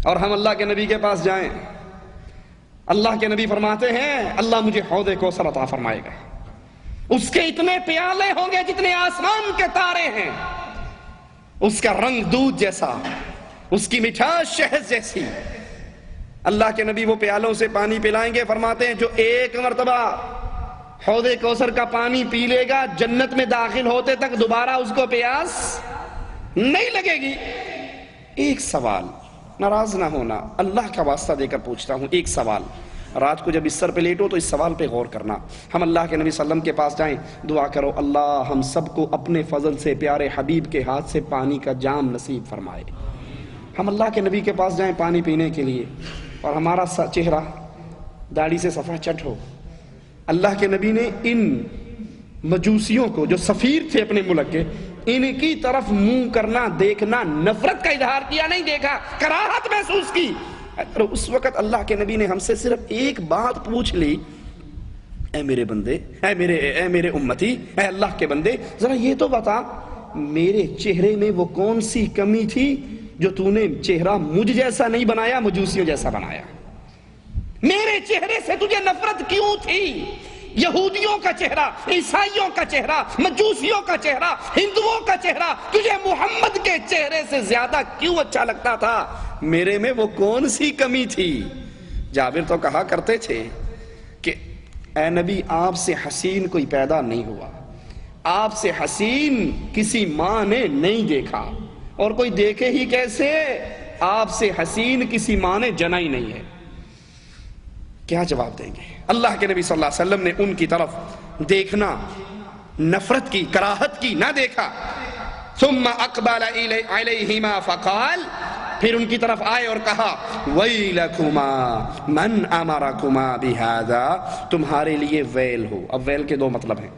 اور ہم اللہ کے نبی کے پاس جائیں، اللہ کے نبی فرماتے ہیں اللہ مجھے حوض کوثر عطا فرمائے گا، اس کے اتنے پیالے ہوں گے جتنے آسمان کے تارے ہیں، اس کا رنگ دودھ جیسا، اس کی مٹھاس شہد جیسی۔ اللہ کے نبی وہ پیالوں سے پانی پلائیں گے، فرماتے ہیں جو ایک مرتبہ حوض کوثر کا پانی پی لے گا جنت میں داخل ہوتے تک دوبارہ اس کو پیاس نہیں لگے گی۔ ایک سوال، ناراض نہ ہونا، اللہ کا واسطہ دے کر پوچھتا ہوں، ایک سوال، رات کو جب اس سر پہ لیٹو تو اس سوال پہ غور کرنا۔ ہم اللہ کے نبی صلی اللہ علیہ وسلم کے پاس جائیں، دعا کرو اللہ ہم سب کو اپنے فضل سے پیارے حبیب کے ہاتھ سے پانی کا جام نصیب فرمائے۔ ہم اللہ کے نبی کے پاس جائیں پانی پینے کے لیے اور ہمارا چہرہ داڑھی سے صفحہ چٹ ہو۔ اللہ کے نبی نے ان مجوسیوں کو جو سفیر تھے اپنے ملک کے، ان کی طرف منہ کرنا، دیکھنا، نفرت کا اظہار کیا نہیں، دیکھا، کراہت محسوس کی۔ اور اس وقت اللہ کے نبی نے ہم سے صرف ایک بات پوچھ لی، اے میرے بندے، اے میرے امتی، اے اللہ کے بندے، ذرا یہ تو بتا میرے چہرے میں وہ کون سی کمی تھی جو تو نے چہرہ مجھ جیسا نہیں بنایا، مجوسیوں جیسا بنایا؟ میرے چہرے سے تجھے نفرت کیوں تھی؟ یہودیوں کا چہرہ، عیسائیوں کا چہرہ، مجوسیوں کا چہرہ، ہندوؤں کا چہرہ تجھے محمد کے چہرے سے زیادہ کیوں اچھا لگتا تھا؟ میرے میں وہ کون سی کمی تھی؟ جابر تو کہا کرتے تھے کہ اے نبی آپ سے حسین کوئی پیدا نہیں ہوا، آپ سے حسین کسی ماں نے نہیں دیکھا، اور کوئی دیکھے ہی کیسے، آپ سے حسین کسی ماں نے جنا ہی نہیں ہے۔ کیا جواب دیں گے؟ اللہ کے نبی صلی اللہ علیہ وسلم نے ان کی طرف دیکھنا، نفرت کی، کراہت کی نہ دیکھا۔ ثم اقبل علیہما فقال، پھر ان کی طرف آئے اور کہا ویلکما من امرکما بہذا، تمہارے لیے ویل ہو۔ اب ویل کے دو مطلب ہیں،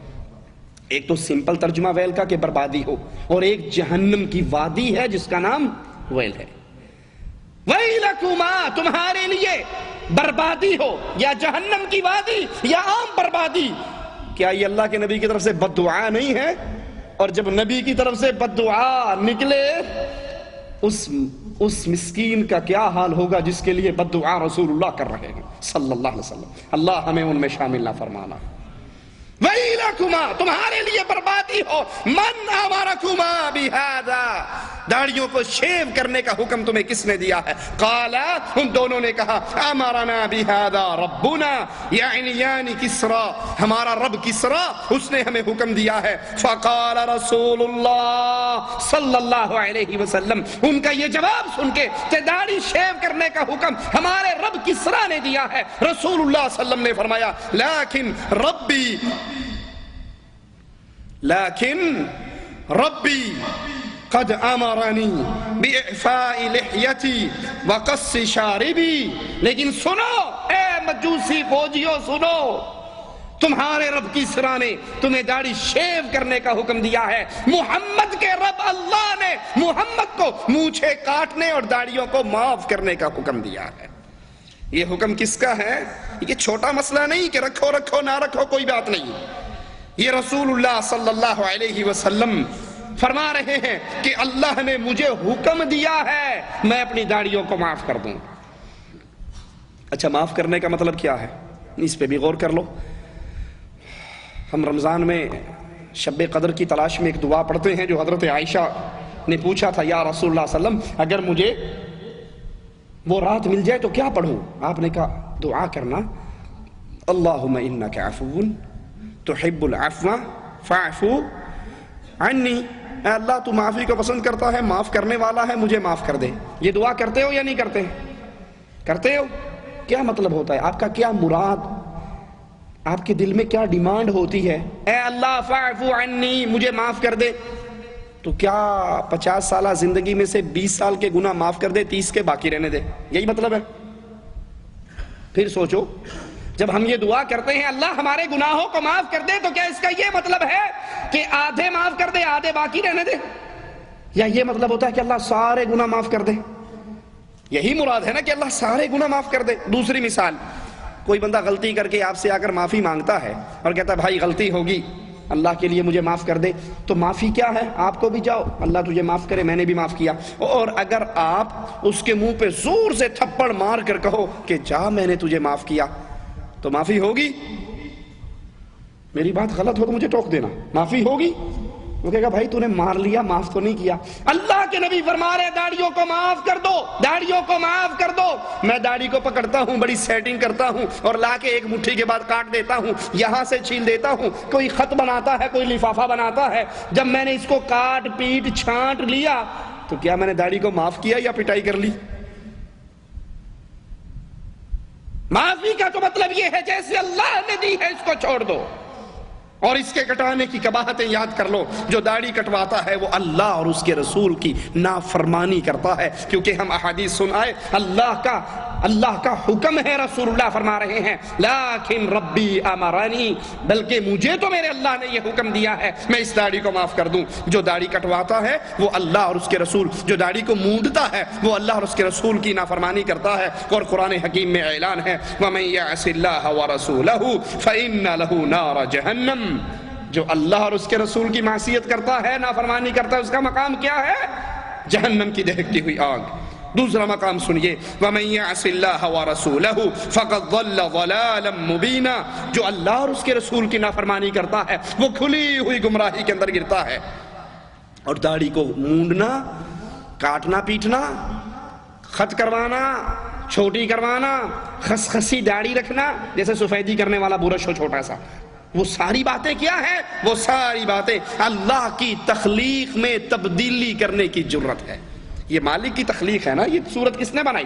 ایک تو سمپل ترجمہ ویل کا کہ بربادی ہو، اور ایک جہنم کی وادی ہے جس کا نام ویل ہے۔ ویلکما، تمہارے لیے بربادی ہو، یا جہنم کی وادی یا عام بربادی۔ کیا یہ اللہ کے نبی کی طرف سے بد دعا نہیں ہے؟ اور جب نبی کی طرف سے بد دعا نکلے اس مسکین کا کیا حال ہوگا جس کے لیے بد دعا رسول اللہ کر رہے ہیں صلی اللہ علیہ وسلم۔ اللہ ہمیں ان میں شامل نہ فرمانا۔ ویلکما، تمہارے لیے بربادی ہو، من امرکما بہذا، داڑھیوں کو شیو کرنے کا حکم تمہیں کس نے دیا ہے؟ قالا، ان دونوں نے کہا امرنا بہذا ربنا، یعنی کسرا، ہمارا رب کسرا، اس نے ہمیں حکم دیا ہے۔ فقال رسول اللہ صلی اللہ علیہ وسلم، ان کا یہ جواب سن کے کہ داڑھی شیو کرنے کا حکم ہمارے رب کسرا نے دیا ہے، رسول اللہ صلی اللہ علیہ وسلم نے فرمایا لیکن ربی قد امرنی باعفاء لحیتی وقص شاربی، لیکن سنو اے مجوسی فوجیوں، سنو، تمہارے رب کسرا نے تمہیں داڑھی شیو کرنے کا حکم دیا ہے، محمد کے رب اللہ نے محمد کو مونچھیں کاٹنے اور داڑھیوں کو معاف کرنے کا حکم دیا ہے۔ یہ حکم کس کا ہے؟ یہ چھوٹا مسئلہ نہیں کہ رکھو رکھو نہ رکھو کوئی بات نہیں، یہ رسول اللہ صلی اللہ علیہ وسلم فرما رہے ہیں کہ اللہ نے مجھے حکم دیا ہے میں اپنی داڑھیوں کو معاف کر دوں۔ اچھا، معاف کرنے کا مطلب کیا ہے؟ اس پہ بھی غور کر لو۔ ہم رمضان میں شب قدر کی تلاش میں ایک دعا پڑھتے ہیں جو حضرت عائشہ نے پوچھا تھا، یا رسول اللہ صلی اللہ علیہ وسلم اگر مجھے وہ رات مل جائے تو کیا پڑھوں؟ آپ نے کہا دعا کرنا، اللہم انک عفو تحب العفو فاعف عنی، اے اللہ تو معافی کو پسند کرتا ہے، معاف کرنے والا ہے، مجھے معاف کر دے۔ یہ دعا کرتے ہو یا نہیں کرتے؟ کرتے ہو؟ کیا مطلب ہوتا ہے؟ آپ کا کیا مراد، آپ کے دل میں کیا ڈیمانڈ ہوتی ہے؟ اے اللہ فاعف عنی، مجھے معاف کر دے۔ تو کیا 50 سالہ زندگی میں سے 20 سال کے گناہ معاف کر دے، 30 کے باقی رہنے دے؟ یہی مطلب ہے؟ پھر سوچو، جب ہم یہ دعا کرتے ہیں اللہ ہمارے گناہوں کو معاف کر دے، تو کیا اس کا یہ مطلب ہے کہ آدھے معاف کر دے آدھے باقی رہنے دے؟ یا یہ مطلب ہوتا ہے کہ اللہ سارے گناہ معاف کر دے؟ یہی مراد ہے نا کہ اللہ سارے گناہ معاف کر دے۔ دوسری مثال، کوئی بندہ غلطی کر کے آپ سے آ کر معافی مانگتا ہے اور کہتا ہے بھائی غلطی ہوگی، اللہ کے لیے مجھے معاف کر دے، تو معافی کیا ہے؟ آپ کو بھی جاؤ اللہ تجھے معاف کرے، میں نے بھی معاف کیا۔ اور اگر آپ اس کے منہ پہ زور سے تھپڑ مار کر کہو کہ جا میں نے تجھے معاف کیا، تو معافی ہوگی؟ میری بات غلط ہو تو مجھے ٹوک دینا، معافی ہوگی؟ وہ کہے گا بھائی تو نے مار لیا، معاف تو نہیں کیا۔ اللہ کے نبی فرما رہے داڑھیوں کو معاف کر دو، داڑھیوں کو معاف کر دو۔ میں داڑھی کو پکڑتا ہوں، بڑی سیٹنگ کرتا ہوں اور لا کے ایک مٹھی کے بعد کاٹ دیتا ہوں، یہاں سے چھیل دیتا ہوں، کوئی خط بناتا ہے، کوئی لفافہ بناتا ہے۔ جب میں نے اس کو کاٹ پیٹ چھانٹ لیا تو کیا میں نے داڑھی کو معاف کیا یا پٹائی کر لی؟ معافی کا تو مطلب یہ ہے جیسے اللہ نے دی ہے اس کو چھوڑ دو، اور اس کے کٹانے کی قباحتیں یاد کر لو۔ جو داڑھی کٹواتا ہے وہ اللہ اور اس کے رسول کی نافرمانی کرتا ہے، کیونکہ ہم احادیث سن آئے اللہ کا حکم ہے، رسول اللہ فرما رہے ہیں لیکن ربی امرانی، بلکہ مجھے تو میرے اللہ نے یہ حکم دیا ہے میں اس داڑھی کو معاف کر دوں۔ جو داڑھی کٹواتا ہے وہ اللہ اور اس کے رسول، جو داڑھی کو مونڈتا ہے وہ اللہ اور اس کے رسول کی نافرمانی کرتا ہے۔ اور قرآن حکیم میں اعلان ہے وَمَن يَعْصِ اللَّهَ وَرَسُولَهُ فَإِنَّ لَهُ نَارَ جَهَنَّمَ، جو اللہ اور اس کے رسول کی معصیت کرتا ہے، نافرمانی کرتا ہے، اس کا مقام کیا ہے؟ جہنم کی دہکتی ہوئی آگ۔ دوسرا مقام سنیے وَمَن يَعْصِ اللَّهَ وَرَسُولَهُ فَقَدْ ضَلَّ ضَلَالًا مُبِينًا، جو اللہ اور اس کے رسول کی نافرمانی کرتا ہے وہ کھلی ہوئی گمراہی کے اندر گرتا ہے۔ اور داڑھی کو مونڈنا، کاٹنا پیٹنا، خط کروانا، چھوٹی کروانا، خسخسی داڑھی رکھنا، جیسے سفیدی کرنے والا برش ہو چھوٹا سا، وہ ساری باتیں کیا ہیں؟ وہ ساری باتیں اللہ کی تخلیق میں تبدیلی کرنے کی جرت ہے۔ یہ مالک کی تخلیق ہے نا، یہ صورت کس نے بنائی؟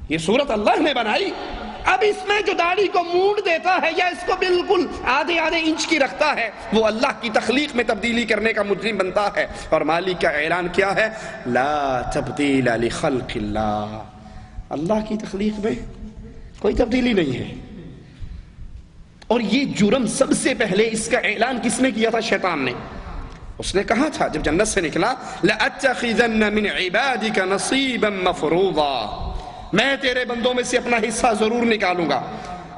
یہ صورت اللہ نے بنائی۔ اب اس میں جو داڑھی کو مونڈ دیتا ہے یا اس کو بالکل آدھے انچ کی رکھتا ہے وہ اللہ کی تخلیق میں تبدیلی کرنے کا مجرم بنتا ہے۔ اور مالک کا اعلان کیا ہے؟ لا تبدیل لخلق اللہ، اللہ کی تخلیق میں کوئی تبدیلی نہیں ہے۔ اور یہ جرم سب سے پہلے اس کا اعلان کس نے کیا تھا؟ شیطان نے۔ اس نے کہا تھا جب جنت سے نکلا لَأَتَّخِذَنَّ مِنْ عِبَادِكَ نَصِيبًا مَفْرُوضًا، میں تیرے بندوں میں سے اپنا حصہ ضرور نکالوں گا،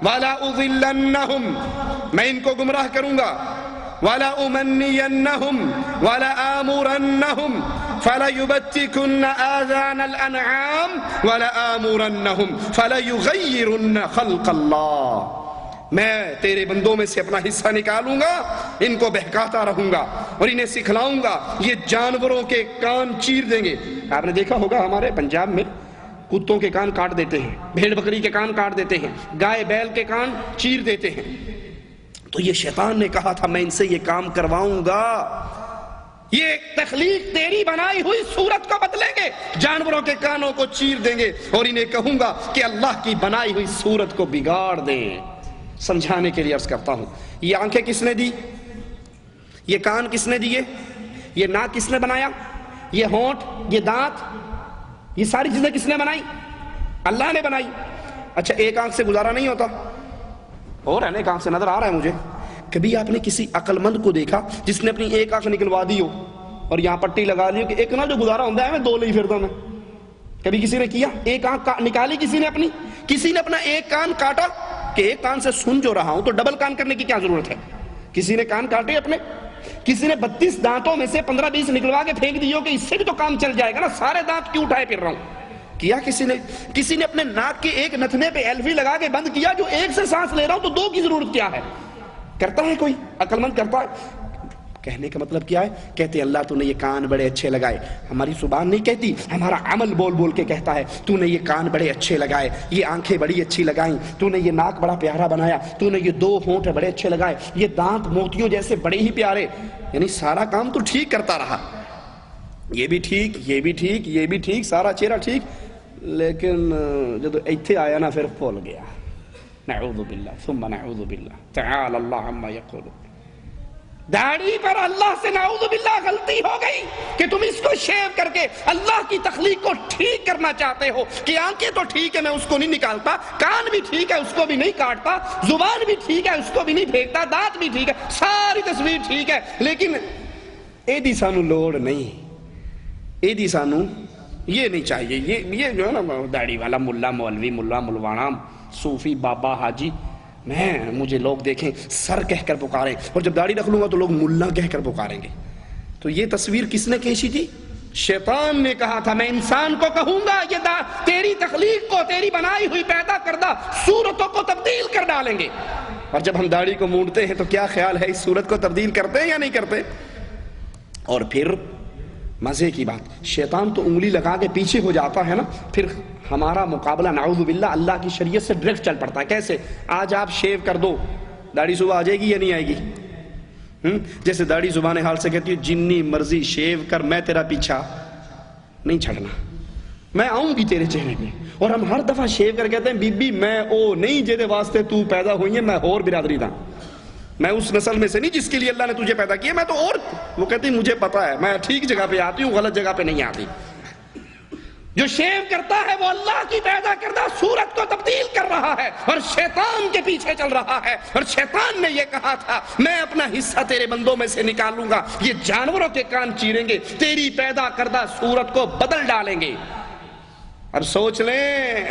وَلَا أُضِلَّنَّهُمْ، میں ان کو گمراہ کروں گا، وَلَا أُمَنِّيَنَّهُمْ وَلَا آمُرَنَّهُمْ فَلَيُبَتِّكُنَّ آذَانَ الْأَنْعَامِ وَلَا آمُرَنَّهُمْ فَلَيُغَيِّرُنَّ خَلْقَ اللَّهِ، میں تیرے بندوں میں سے اپنا حصہ نکالوں گا، ان کو بہکاتا رہوں گا اور انہیں سکھلاؤں گا، یہ جانوروں کے کان چیر دیں گے۔ آپ نے دیکھا ہوگا ہمارے پنجاب میں کتوں کے کان کاٹ دیتے ہیں، بھیڑ بکری کے کان کاٹ دیتے ہیں، گائے بیل کے کان چیر دیتے ہیں۔ تو یہ شیطان نے کہا تھا میں ان سے یہ کام کرواؤں گا، یہ تخلیق تیری بنائی ہوئی صورت کو بدلیں گے، جانوروں کے کانوں کو چیر دیں گے اور انہیں کہوں گا کہ اللہ کی بنائی ہوئی صورت کو بگاڑ دیں۔ سمجھانے کے لیے عرض کرتا ہوں، یہ آنکھیں کس نے دی؟ یہ کان کس نے دیے؟ یہ ناک کس نے بنایا؟ یہ ہونٹ، یہ دانت، یہ ساری چیزیں کس نے بنائی؟ اللہ نے بنائی۔ اچھا ایک آنکھ سے گزارا نہیں ہوتا؟ ہو رہا ہے نا، ایک آنکھ سے نظر آ رہا ہے مجھے۔ کبھی آپ نے کسی عقل مند کو دیکھا جس نے اپنی ایک آنکھ نکلوا دی ہو اور یہاں پٹی لگا لی ہو کہ ایک نا جو گزارا ہوتا ہے میں دو لئی پھرتا میں؟ کبھی کسی نے کیا؟ ایک آنکھ نکالی کسی نے اپنی؟ کسی نے اپنا ایک کان کاٹا کہ ایک کان سے سن جو رہا ہوں تو ڈبل کان کرنے کی کیا ضرورت ہے؟ کسی نے کان کاٹے اپنے؟ کسی نے 32 دانتوں میں سے 15-20 نکلوا کے پھینک دیو کہ اس سے بھی تو کام چل جائے گا نا، سارے دانت کیوں اٹھائے پھر رہا ہوں؟ کیا کسی نے اپنے ناک کے ایک نتنے پہ ایلفی لگا کے بند کیا، جو ایک سے سانس لے رہا ہوں تو دو کی ضرورت کیا ہے؟ کرتا ہے کوئی عقل مند؟ کرتا ہے؟ کہنے کا مطلب کیا ہے؟ کہتے اللہ تو نے یہ کان بڑے اچھے لگائے، ہماری زبان نہیں کہتی، ہمارا عمل بول بول کے کہتا ہے تو نے یہ کان بڑے اچھے لگائے، یہ آنکھیں بڑی اچھی لگائیں، تو نے یہ ناک بڑا پیارا بنایا، تو نے یہ 2 ہونٹ بڑے اچھے لگائے، یہ دانت موتیوں جیسے بڑے ہی پیارے۔ یعنی سارا کام تو ٹھیک کرتا رہا، یہ بھی ٹھیک، یہ بھی ٹھیک، یہ بھی ٹھیک، سارا چہرہ ٹھیک، لیکن جب ایتھے آیا نا پھر بھول گیا۔ نعوذ باللہ ثم نعوذ باللہ تعالی اللہ عما یقولون۔ داڑھی پر اللہ سے نعوذ باللہ غلطی ہو گئی کہ تم اس کو شیو کر کے اللہ کی تخلیق کو ٹھیک کرنا چاہتے ہو کہ آنکھیں تو ٹھیک ہے میں اس کو نہیں نکالتا، کان بھی ٹھیک ہے اس کو بھی نہیں کاٹتا، زبان بھی ٹھیک ہے اس کو بھی نہیں پھینکتا، دانت بھی ٹھیک ہے، ساری تصویر ٹھیک ہے، لیکن ایدی سانو لوڑ نہیں، ایدی سانو یہ نہیں چاہیے۔ یہ جو ہے نا داڑھی والا ملا مولوی، ملا ملوانا، صوفی، بابا، حاجی، مجھے لوگ دیکھیں سر کہہ کر پکاریں، اور جب داڑھی رکھ لوں گا تو لوگ ملا کہہ کر پکاریں گے. تو یہ تصویر کس نے کھینچی تھی؟ شیطان نے کہا تھا میں انسان کو کہوں گا یہ تیری تخلیق کو، تیری بنائی ہوئی پیدا کردہ صورتوں کو تبدیل کر ڈالیں گے. اور جب ہم داڑھی کو مونڈتے ہیں تو کیا خیال ہے اس صورت کو تبدیل کرتے ہیں یا نہیں کرتے؟ اور پھر مزے کی بات، شیطان تو انگلی لگا کے پیچھے ہو جاتا ہے نا، پھر ہمارا مقابلہ نعوذ باللہ اللہ کی شریعت سے ڈائریکٹ چل پڑتا ہے. کیسے؟ آج آپ شیو کر دو، داڑھی صبح آ جائے گی یا نہیں آئے گی؟ جیسے داڑھی زبان حال سے کہتی ہے جنی مرضی شیو کر، میں تیرا پیچھا نہیں چھڑنا، میں آؤں گی تیرے چہرے پہ. اور ہم ہر دفعہ شیو کر کہتے ہیں بی بی میں او نہیں جیدے واسطے تو پیدا ہوئی ہے، میں اور برادری دا، میں اس نسل میں سے نہیں جس کے لیے اللہ نے تجھے پیدا کیا، میں تو اور. وہ کہتی مجھے پتا ہے میں ٹھیک جگہ پہ آتی ہوں، غلط جگہ پہ نہیں آتی. جو شیو کرتا ہے وہ اللہ کی پیدا کردہ صورت کو تبدیل کر رہا ہے اور شیطان کے پیچھے چل رہا ہے. اور شیطان نے یہ کہا تھا میں اپنا حصہ تیرے بندوں میں سے نکالوں گا، یہ جانوروں کے کان چیریں گے، تیری پیدا کردہ صورت کو بدل ڈالیں گے. اور سوچ لیں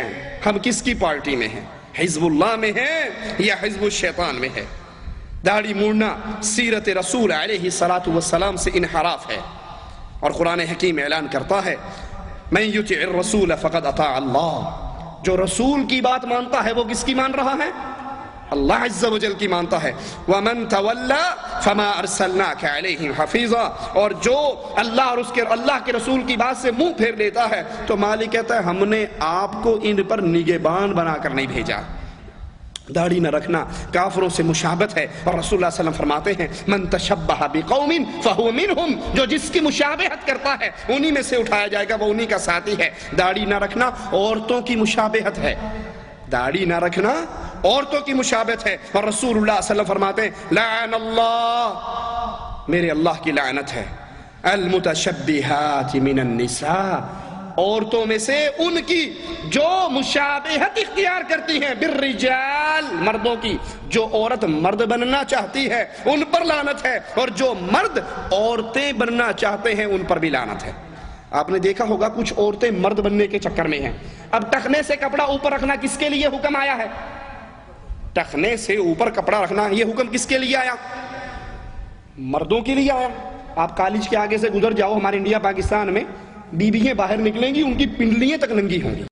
ہم کس کی پارٹی میں ہیں، حزب اللہ میں ہیں یا حزب الشیطان میں ہے. داڑھی مونڈنا سیرت رسول علیہ الصلوۃ والسلام سے انحراف ہے. اور قرآن حکیم اعلان کرتا ہے من یطع الرسول فقد اطاع اللہ، جو رسول کی بات مانتا ہے وہ کس کی مان رہا ہے؟ اللہ عز و جل کی مانتا ہے. وَمَن تَوَلَّى فَمَا أَرْسَلْنَاكَ عَلَيْهِمْ حَفِيظًا، اور جو اللہ اور اللہ کے رسول کی بات سے منہ پھیر لیتا ہے تو مالک کہتا ہے ہم نے آپ کو ان پر نگہبان بنا کر نہیں بھیجا. داڑھی نہ رکھنا کافروں سے مشابہت ہے، اور رسول اللہ صلی اللہ علیہ وسلم فرماتے ہیں من تشبہ بقوم فہو منہم، جو جس کی مشابہت کرتا ہے انہی میں سے اٹھایا جائے گا، وہ انہی کا ساتھی ہے. داڑھی نہ رکھنا عورتوں کی مشابہت ہے، داڑھی نہ رکھنا عورتوں کی مشابہت ہے. اور رسول اللہ صلی اللہ علیہ وسلم فرماتے ہیں لعن اللہ، میرے اللہ کی لعنت ہے، المتشبہات من النساء، عورتوں میں سے ان کی جو مشابہت اختیار کرتی ہیں بالرجال، مردوں کی، جو عورت مرد بننا چاہتی ہے ان پر لعنت ہے، اور جو مرد عورتیں بننا چاہتے ہیں ان پر بھی لعنت ہے. آپ نے دیکھا ہوگا کچھ عورتیں مرد بننے کے چکر میں ہیں. اب ٹخنے سے کپڑا اوپر رکھنا کس کے لیے حکم آیا ہے؟ ٹخنے سے اوپر کپڑا رکھنا یہ حکم کس کے لیے آیا؟ مردوں کے لیے آیا. آپ کالج کے آگے سے گزر جاؤ ہمارے انڈیا پاکستان میں، بیویاں باہر نکلیں گی ان کی پنڈلیاں تک ننگی ہوں گی.